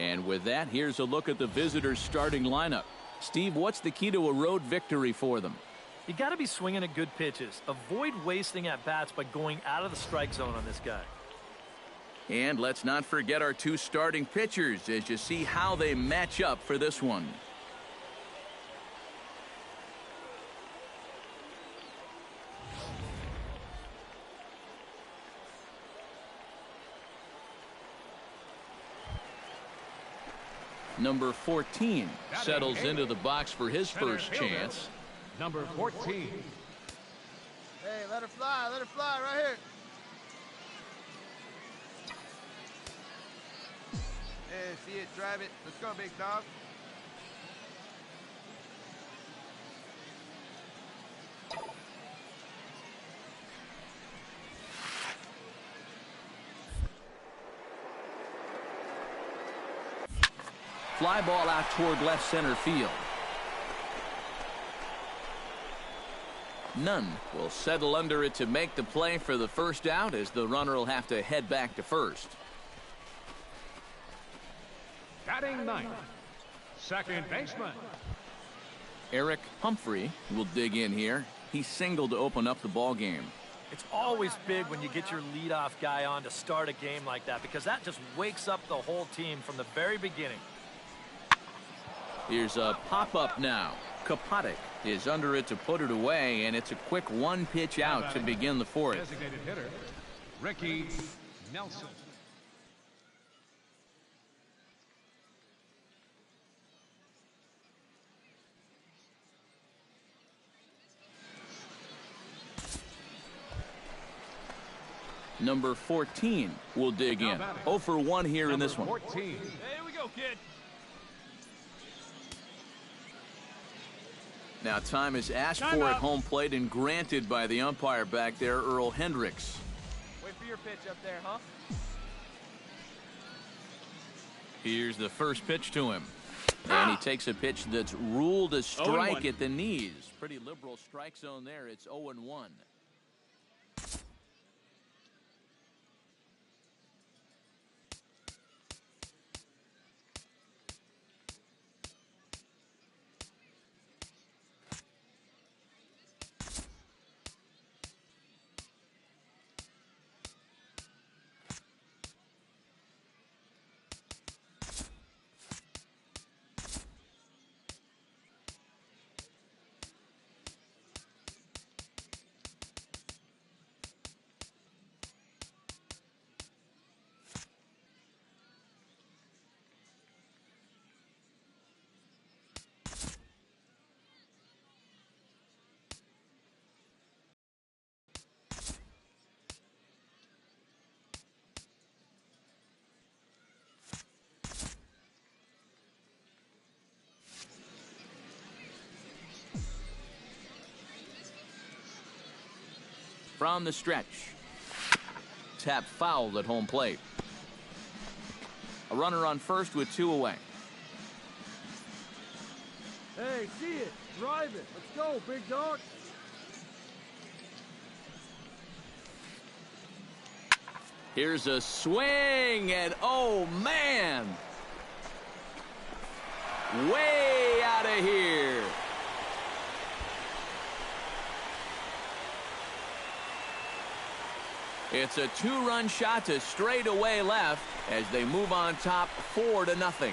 And with that, here's a look at the visitors' starting lineup. Steve, what's the key to a road victory for them? You got to be swinging at good pitches. Avoid wasting at-bats by going out of the strike zone on this guy. And let's not forget our two starting pitchers as you see how they match up for this one. Number 14 settles into the box for his first chance. Number 14. Hey, let her fly right here. Hey, see it, drive it. Let's go, big dog. Fly ball out toward left center field. Nunn will settle under it to make the play for the first out as the runner will have to head back to first. Batting ninth, second baseman. Eric Humphrey will dig in here. He singled to open up the ball game. It's always big when you get your leadoff guy on to start a game like that because that just wakes up the whole team from the very beginning. Here's a pop-up now. Kapatic is under it to put it away, and it's a quick one pitch out to begin the fourth. Designated hitter, Ricky Nelson. Number 14 will dig in. 0 for 1 here in this one. 14. Hey, here we go, kid. Now time is asked for at home plate and granted by the umpire back there, Earl Hendricks. Wait for your pitch up there, huh? Here's the first pitch to him. And he takes a pitch that's ruled a strike at the knees. Pretty liberal strike zone there. It's 0-1. From the stretch. Tap fouled at home plate. A runner on first with 2 away. Hey, see it. Drive it. Let's go, big dog. Here's a swing, and oh, man. Way out of here. It's a 2-run shot to straightaway left as they move on top 4-0.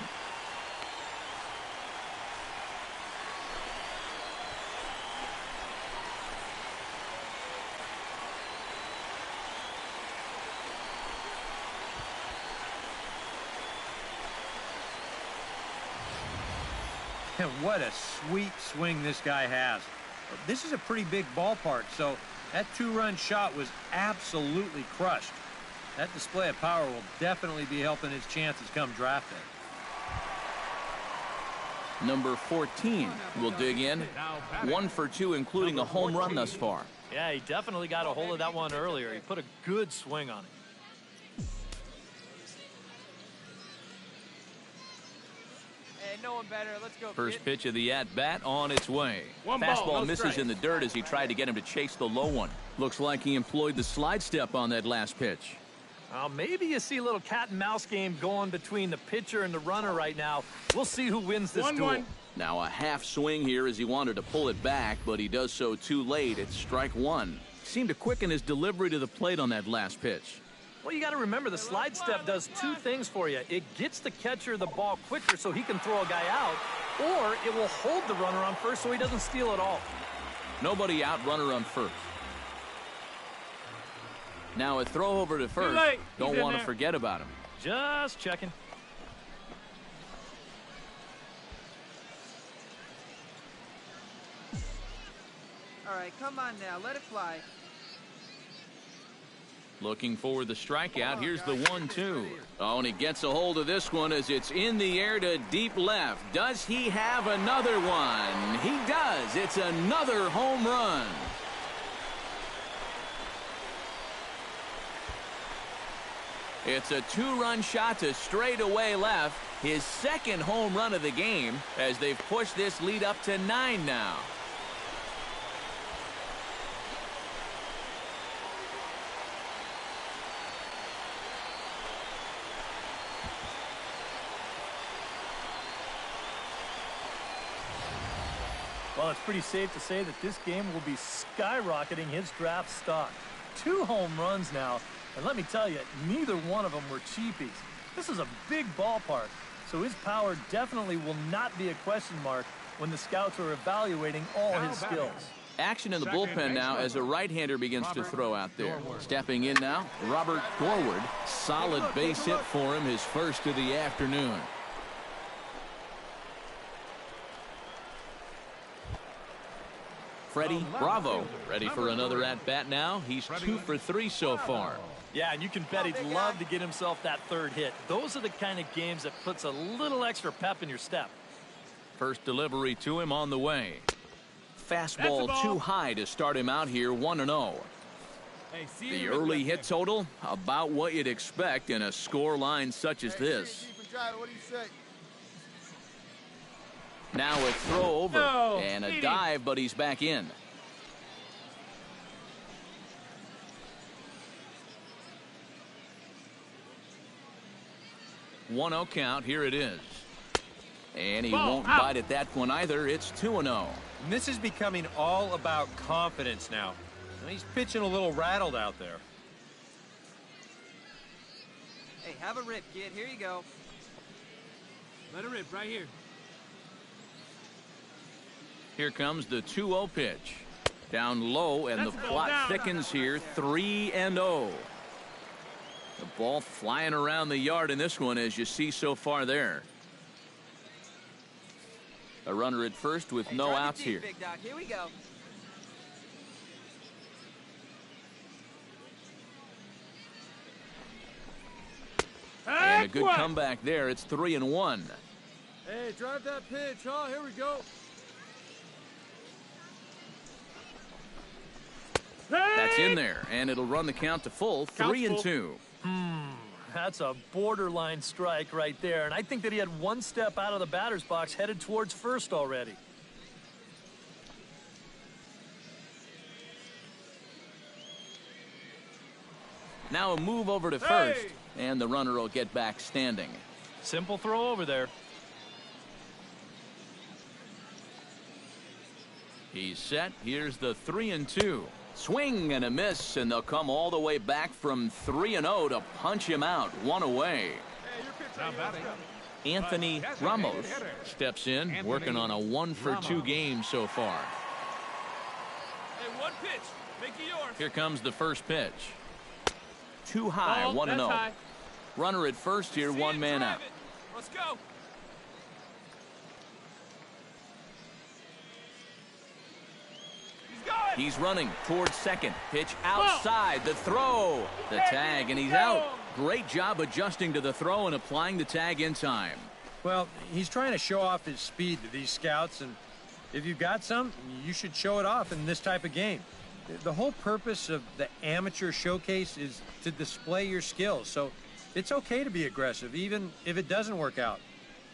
And what a sweet swing this guy has. This is a pretty big ballpark, so that 2-run shot was absolutely crushed. That display of power will definitely be helping his chances come draft day. Number 14 will dig in. 1 for 2, including a home run thus far. Yeah, he definitely got a hold of that one earlier. He put a good swing on it. No one better. Let's go. First pitch of the at-bat on its way. One Fastball ball, no misses strike. in the dirt as he tried to get him to chase the low one. Looks like he employed the slide step on that last pitch. Maybe you see a little cat and mouse game going between the pitcher and the runner right now. We'll see who wins this duel. Now a half swing here as he wanted to pull it back, but he does so too late. It's strike one. Seemed to quicken his delivery to the plate on that last pitch. Well, you got to remember the slide step does two things for you. It gets the catcher the ball quicker so he can throw a guy out, or it will hold the runner on first so he doesn't steal it all. Nobody out, runner on first. Now a throw over to first. Don't want to forget about him. Just checking. All right, come on now, let it fly. Looking for the strikeout. Here's the 1-2. Oh, and he gets a hold of this one as it's in the air to deep left. Does he have another one? He does. It's another home run. It's a two-run shot to straightaway left. His second home run of the game as they've pushed this lead up to 9 now. Well, it's pretty safe to say that this game will be skyrocketing his draft stock. 2 home runs now, and let me tell you, neither one of them were cheapies. This is a big ballpark, so his power definitely will not be a question mark when the scouts are evaluating all his skills. Action in the bullpen now as a right-hander begins to throw out there. Stepping in now, Robert Gorward. Solid base hit for him, his first of the afternoon. Freddie Bravo ready for another at-bat now. He's 2 for 3 so far. Yeah, and you can bet he'd love to get himself that third hit. Those are the kind of games that puts a little extra pep in your step. First delivery to him on the way. Fastball too high to start him out here, 1-0. The early hit total, about what you'd expect in a score line such as this. Now a throw over and a dive, but he's back in. One 1-0 count. Here it is. And he won't bite at that one either. It's 2-0. And this is becoming all about confidence now. And he's pitching a little rattled out there. Hey, have a rip, kid. Here you go. Let it rip right here. Here comes the 2-0 pitch. Down low, and the plot thickens here, 3-0. The ball flying around the yard in this one, as you see so far there. A runner at first with no outs here. Big Doc. Here we go. And a good comeback there. It's 3-1. Hey, drive that pitch, huh? Here we go. That's in there, and it'll run the count to full, 3-2. That's a borderline strike right there, and I think that he had one step out of the batter's box headed towards first already. Now a move over to first, and the runner will get back standing. Simple throw over there. He's set. Here's the 3-2. Swing and a miss, and they'll come all the way back from 3-0 to punch him out. One away. Anthony Ramos steps in, working on a 1-for-2 game so far. Hey, one pitch. Make it yours. Here comes the first pitch. Too high, 1-0. Runner at first here, one man out. Let's go. He's running towards second. Pitch outside. The throw. The tag, and he's out. Great job adjusting to the throw and applying the tag in time. Well, he's trying to show off his speed to these scouts, and if you've got some, you should show it off in this type of game. The whole purpose of the amateur showcase is to display your skills, so it's okay to be aggressive, even if it doesn't work out.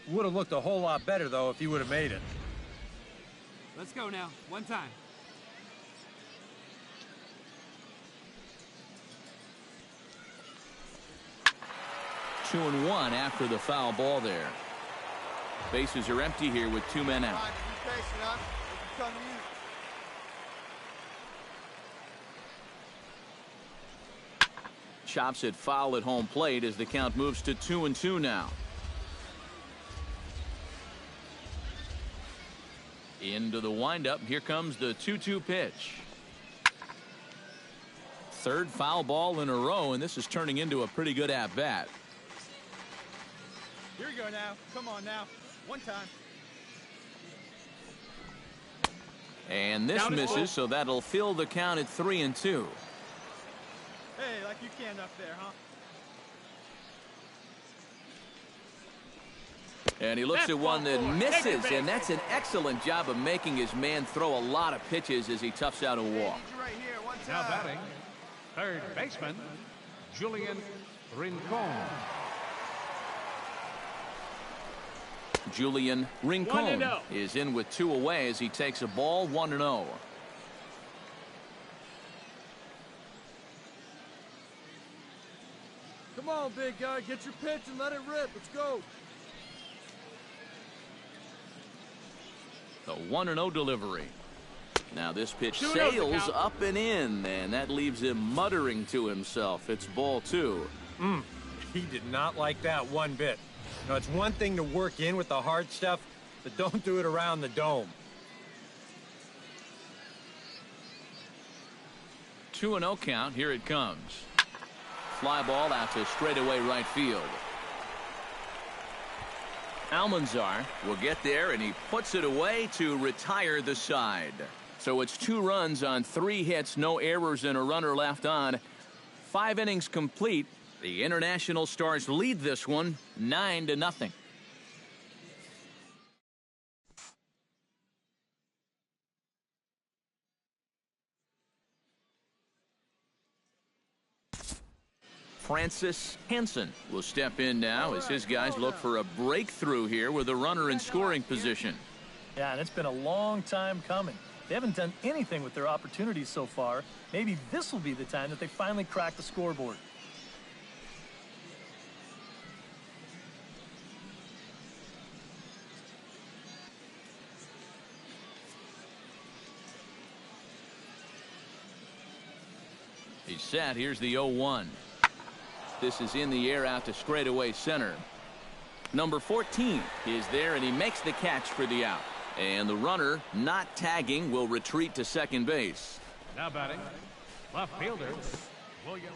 Would have looked a whole lot better, though, if he would have made it. Let's go now. One time. 2-1 after the foul ball there. Bases are empty here with 2 men out. Chops it foul at home plate as the count moves to 2-2 now. Into the windup. Here comes the 2-2 pitch. Third foul ball in a row, and this is turning into a pretty good at-bat. Here we go now. Come on now. One time. And this misses, so that'll fill the count at 3-2. Hey, like you can up there, huh? And he looks at one that misses, and that's an excellent job of making his man throw a lot of pitches as he toughs out a walk. Now batting, third baseman, Julian Rincon. Julian Rincon is in with 2 away as he takes a ball 1-0. Come on, big guy. Get your pitch and let it rip. Let's go. The 1-0 delivery. Now this pitch sails up and in, and that leaves him muttering to himself. It's ball 2. He did not like that one bit. Now, it's one thing to work in with the hard stuff, but don't do it around the dome. 2-0 count. Here it comes. Fly ball out to straightaway right field. Almanzar will get there, and he puts it away to retire the side. So it's 2 runs on 3 hits, no errors, and a runner left on. 5 innings complete. The International Stars lead this one 9-0. Francis Hansen will step in now as his guys look for a breakthrough here with a runner in scoring position. Yeah, and it's been a long time coming. They haven't done anything with their opportunities so far. Maybe this will be the time that they finally crack the scoreboard. He's set. Here's the 0-1. This is in the air out to straightaway center. Number 14 is there, and he makes the catch for the out. And the runner, not tagging, will retreat to second base. Now batting, left fielder, William.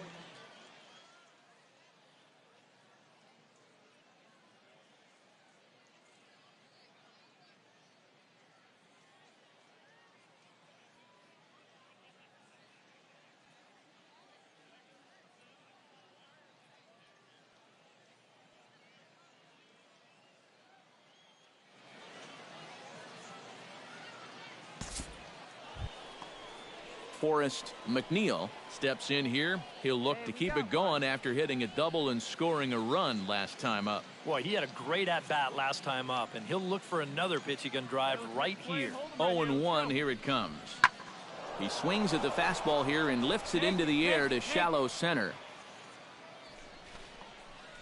Forrest McNeil steps in here. He'll look to keep it going after hitting a double and scoring a run last time up. Boy, he had a great at-bat last time up, and he'll look for another pitch he can drive right here. 0-1, here it comes. He swings at the fastball here and lifts it into the air to shallow center.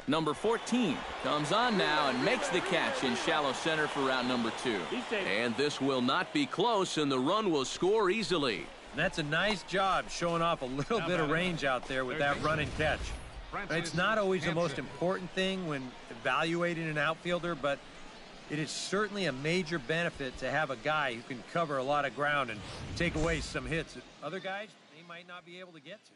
Number 14 comes on now and makes the catch in shallow center for round number 2. And this will not be close, and the run will score easily. That's a nice job showing off a little bit of range out there with that run and catch. It's not always the most important thing when evaluating an outfielder, but it is certainly a major benefit to have a guy who can cover a lot of ground and take away some hits that other guys, they might not be able to get to.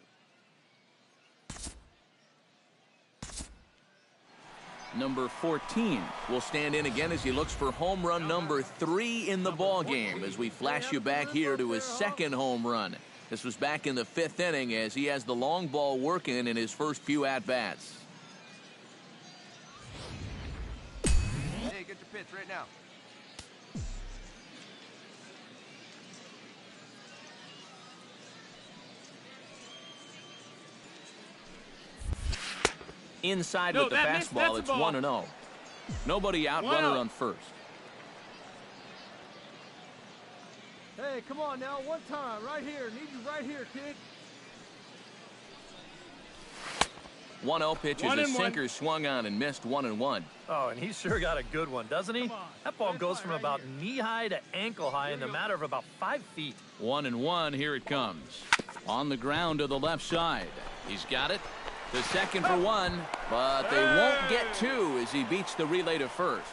Number 14 will stand in again as he looks for home run number 3 in the ball game as we flash you back here to his second home run. This was back in the 5th inning as he has the long ball working in his first few at-bats. Hey, get your pitch right now. Inside with the fastball, it's 1-0. Nobody out, runner on first. Hey, come on now, one time, right here. Need you right here, kid. 1-0 pitch is a sinker swung on and missed 1-1. Oh, and he sure got a good one, doesn't he? That ball goes from about knee-high to ankle-high in the matter of about 5 feet. 1-1, here it comes. On the ground to the left side. He's got it. The second for 1, but they won't get 2 as he beats the relay to first.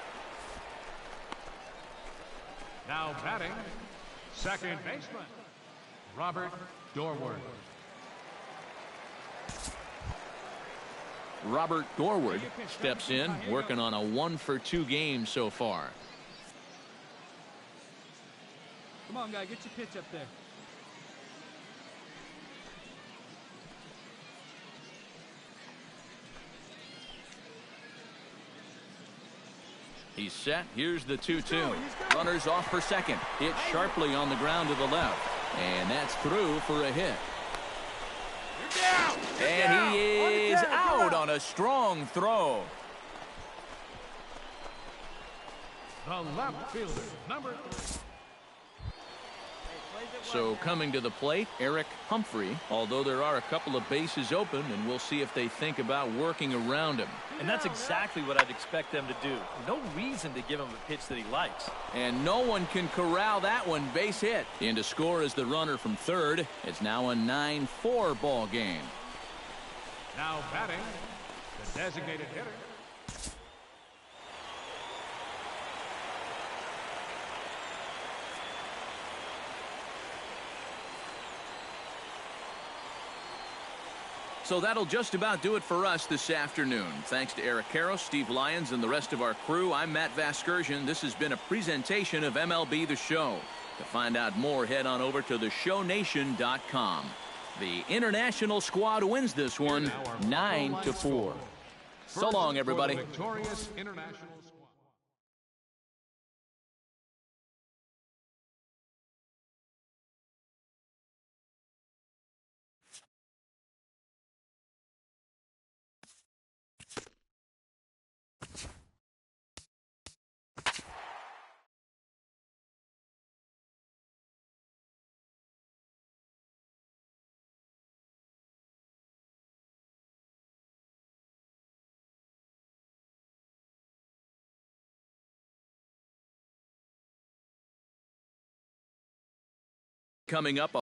Now batting, second baseman, Robert Dorward. Robert Dorward steps in, working on a 1-for-2 game so far. Come on, guy, get your pitch up there. He's set. Here's the 2-2. Runners off for second. Hit sharply on the ground to the left. And that's through for a hit. And he is out on a strong throw. The left fielder, number 3. So coming to the plate, Eric Humphrey, although there are a couple of bases open, and we'll see if they think about working around him. And that's exactly what I'd expect them to do. No reason to give him a pitch that he likes. And no one can corral that one. Base hit. In to score is the runner from third. It's now a 9-4 ball game. Now batting, the designated hitter, So that'll just about do it for us this afternoon. Thanks to Eric Karros, Steve Lyons, and the rest of our crew. I'm Matt Vasgersian. This has been a presentation of MLB The Show. To find out more, head on over to theshownation.com. The international squad wins this one 9-4. So long, everybody. victorious international squad. Coming up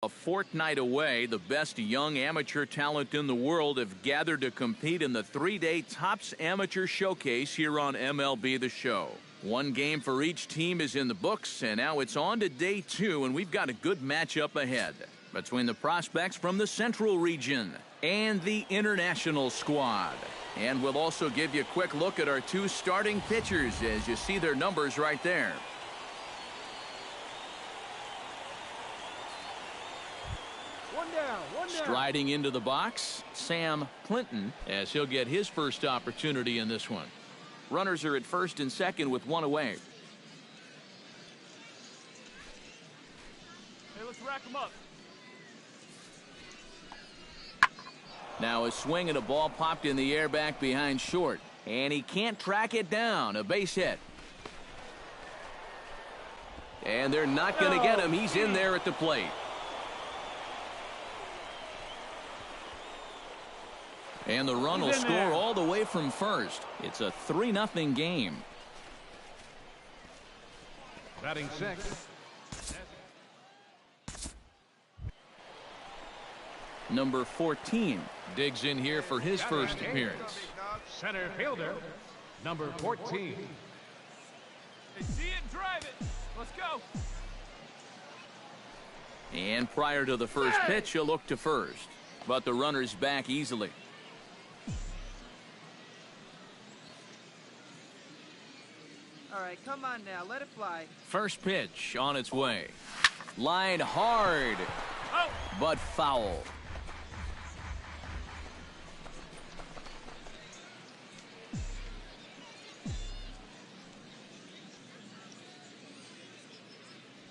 a fortnight away, the best young amateur talent in the world have gathered to compete in the 3-day Topps Amateur Showcase here on MLB The Show. One game for each team is in the books, and now it's on to day 2, and we've got a good matchup ahead between the prospects from the Central Region and the international squad. And we'll also give you a quick look at our 2 starting pitchers as you see their numbers right there. Striding into the box, Sam Clinton, as he'll get his first opportunity in this one. Runners are at first and second with 1 away. Hey, let's rack them up. Now a swing and a ball popped in the air back behind short. And he can't track it down. A base hit. And they're not going to get him. He's in there at the plate. And the run will score all the way from first. It's a 3-0 game. Batting 6. Number 14 digs in here for his first appearance. Center fielder, number 14. Hey, see it and drive it. Let's go. And prior to the first pitch, he'll look to first. But the runner's back easily. All right, come on now, let it fly. First pitch on its way. Line hard, but foul.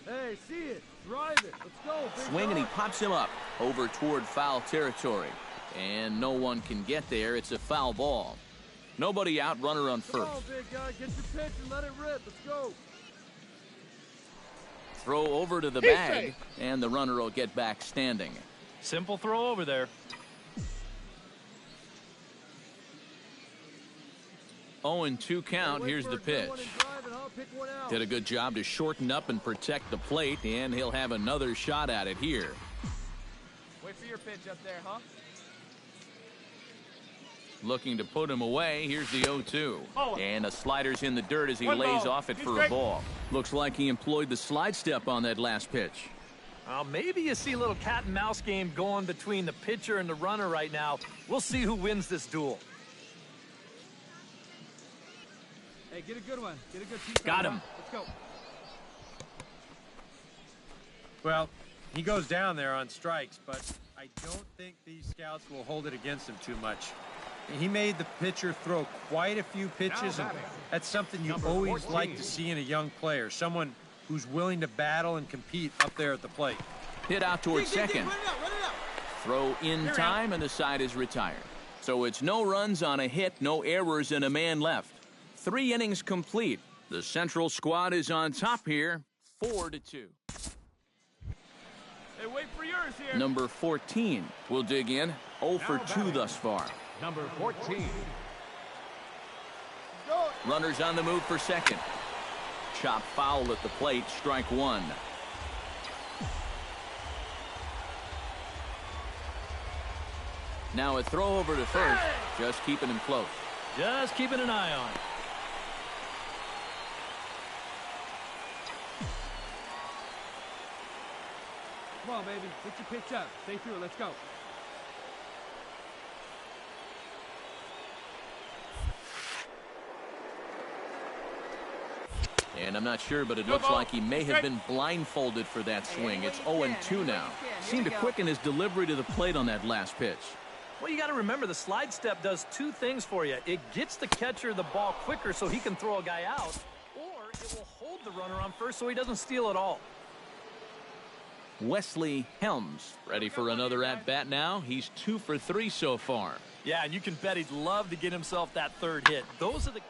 Hey, see it, drive it. Let's go, big Swing and he dog. pops him up over toward foul territory. And no one can get there. It's a foul ball. Nobody out, runner on Come first. on, big guy, get your pitch and let it rip. Let's go. Throw over to the bag, and the runner will get back standing. Simple throw over there. 0-2 count. Here's the pitch. Did a good job to shorten up and protect the plate, and he'll have another shot at it here. Wait for your pitch up there, huh? Looking to put him away. Here's the 0-2. And a slider's in the dirt as he One lays ball. off it He's for straight. a ball. Looks like he employed the slide step on that last pitch. Maybe you see a little cat and mouse game going between the pitcher and the runner right now. We'll see who wins this duel. Hey, get a good one. Get a good piece. Got him. Let's go. Well, he goes down there on strikes, but I don't think these scouts will hold it against him too much. He made the pitcher throw quite a few pitches, and that's something you always like to see in a young player, someone who's willing to battle and compete up there at the plate. Hit out towards second. Run it out, run it out. Throw in time, and the side is retired. So it's no runs on a hit, no errors, and a man left. 3 innings complete. The Central squad is on top here, 4-2. Hey, wait for yours here. Number 14 will dig in, 0 for 2 thus far. Number 14. Runners on the move for second. Chop foul at the plate, strike 1. Now a throw over to first, just keeping him close. Just keeping an eye on it. Come on, baby. Get your pitch up. Stay through it. Let's go. And I'm not sure, but it looks like he may have been blindfolded for that swing. It's 0-2 now. Seemed to quicken his delivery to the plate on that last pitch. Well, you got to remember the slide step does 2 things for you. It gets the catcher the ball quicker so he can throw a guy out, or it will hold the runner on first so he doesn't steal it all. Wesley Helms ready for another at-bat now. He's 2 for 3 so far. Yeah, and you can bet he'd love to get himself that 3rd hit. Those are the...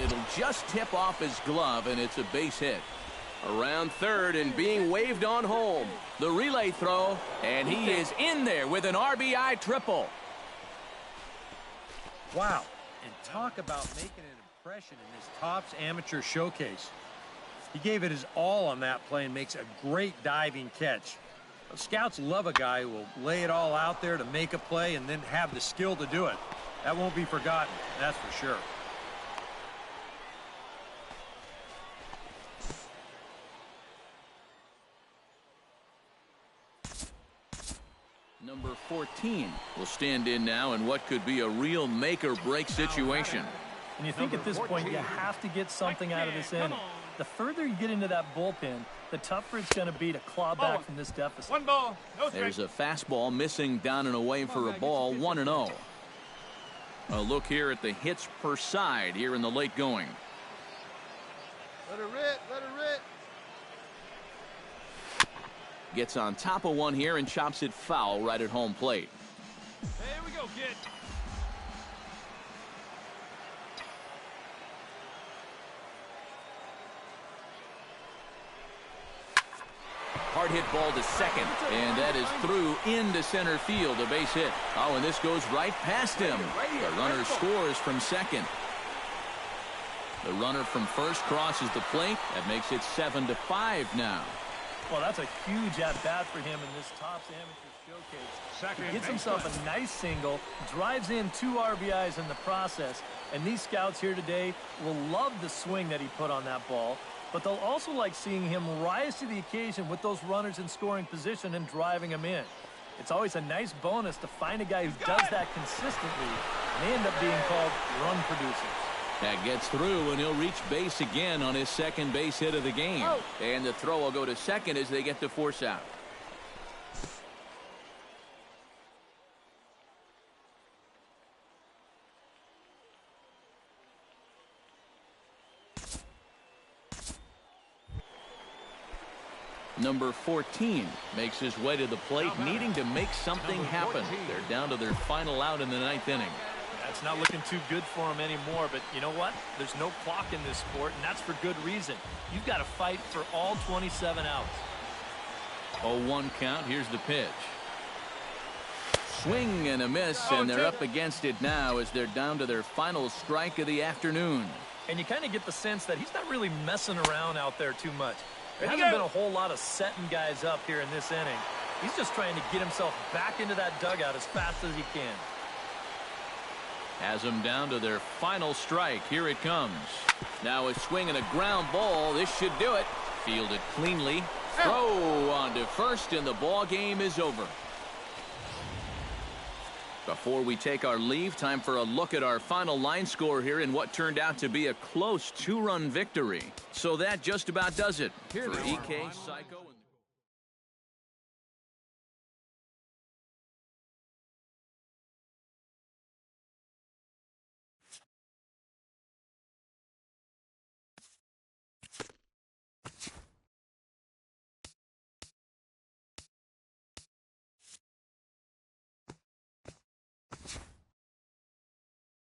It'll just tip off his glove, and it's a base hit. Around third and being waved on home. The relay throw, and he is in there with an RBI triple. Wow. And talk about making an impression in this Topps Amateur Showcase. He gave it his all on that play and makes a great diving catch. Scouts love a guy who will lay it all out there to make a play and then have the skill to do it. That won't be forgotten, that's for sure. Number 14 will stand in now in what could be a real make-or-break situation. And you think at this point you have to get something out of this inning. The further you get into that bullpen, the tougher it's going to be to claw back from this deficit. 1 ball. No strike. There's a fastball missing down and away for a ball, 1-0. A look here at the hits per side here in the late going. Let her rip, let her rip. Gets on top of one here and chops it foul right at home plate. Here we go, kid. Hard hit ball to second, and that is through into center field, a base hit. Oh, and this goes right past him. The runner scores from second. The runner from first crosses the plate. That makes it 7-5 now. Well, that's a huge at-bat for him in this Topps Amateur Showcase. He gets himself a nice single, drives in 2 RBIs in the process, and these scouts here today will love the swing that he put on that ball, but they'll also like seeing him rise to the occasion with those runners in scoring position and driving them in. It's always a nice bonus to find a guy who does that consistently, and they end up being called run producers. That gets through, and he'll reach base again on his second base hit of the game. And the throw will go to second as they get the force out. Number 14 makes his way to the plate, needing to make something happen. They're down to their final out in the 9th inning. it's not looking too good for him anymore, but you know what? There's no clock in this sport, and that's for good reason. You've got to fight for all 27 outs. 0-1 count. Here's the pitch. Swing and a miss, and they're up against it now as they're down to their final strike of the afternoon. And you kind of get the sense that he's not really messing around out there too much. There hasn't been a whole lot of setting guys up here in this inning. He's just trying to get himself back into that dugout as fast as he can. Has them down to their final strike. Here it comes. Now a swing and a ground ball. This should do it. Fielded cleanly. Throw on to first, and the ball game is over. Before we take our leave, time for a look at our final line score here in what turned out to be a close 2-run victory. So that just about does it for EK, Psycho.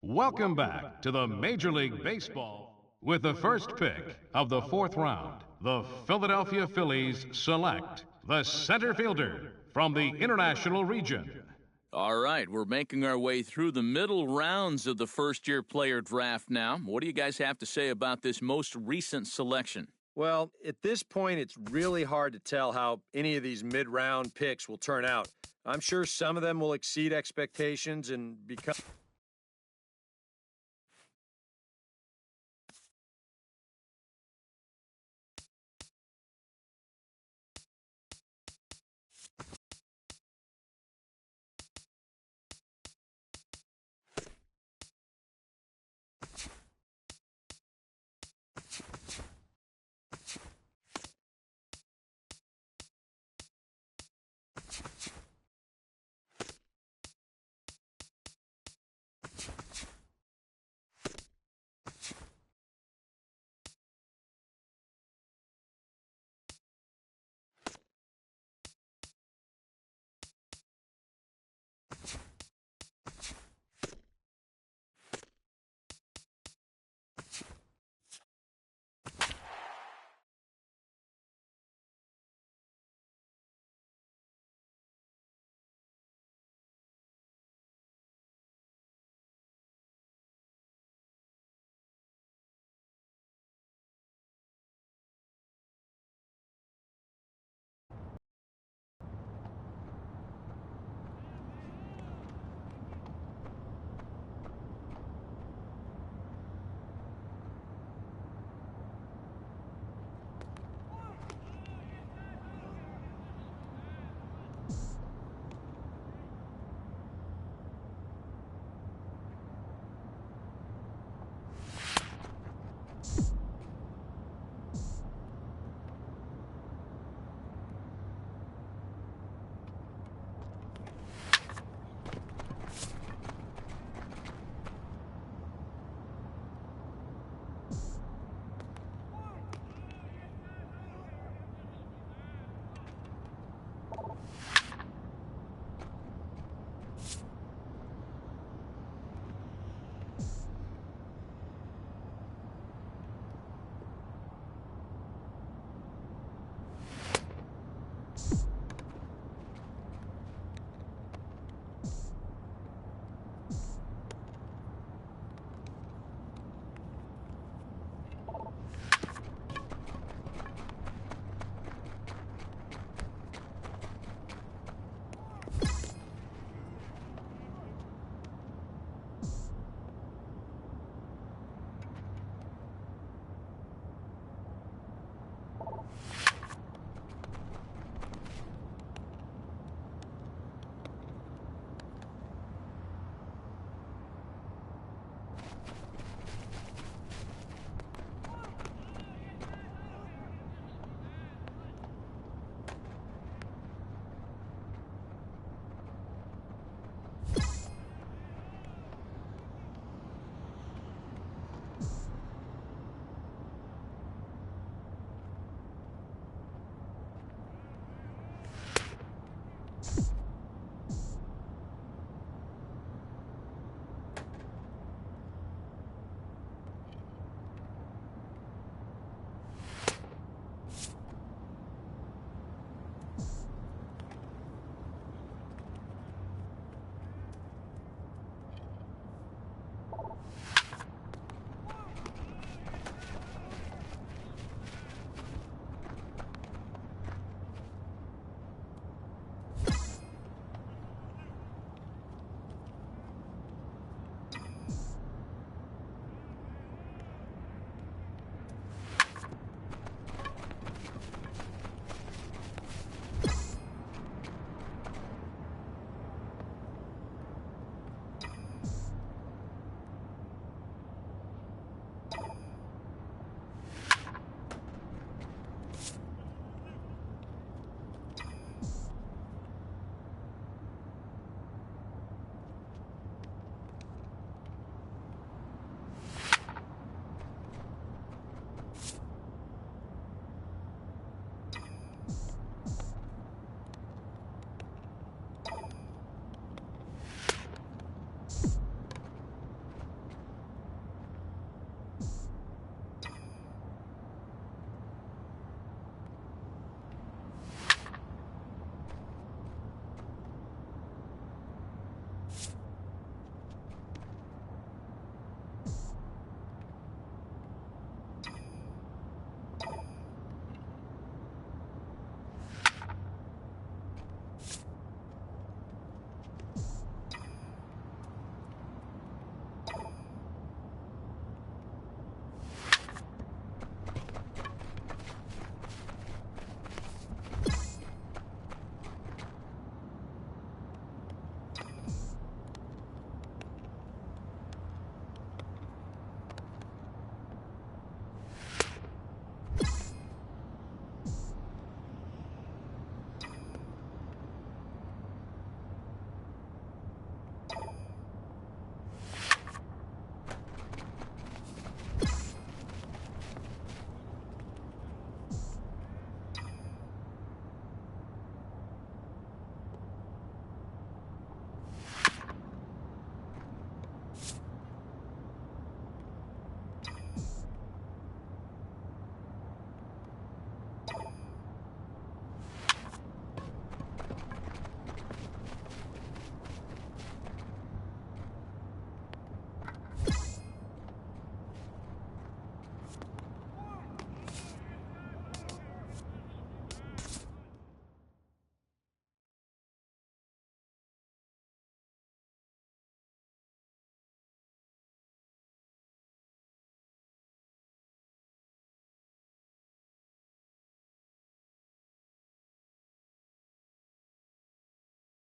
Welcome back to the Major League Baseball. With the first pick of the 4th round, the Philadelphia Phillies select the center fielder from the International region. All right, we're making our way through the middle rounds of the first-year player draft now. What do you guys have to say about this most recent selection? Well, at this point, it's really hard to tell how any of these mid-round picks will turn out. I'm sure some of them will exceed expectations and become...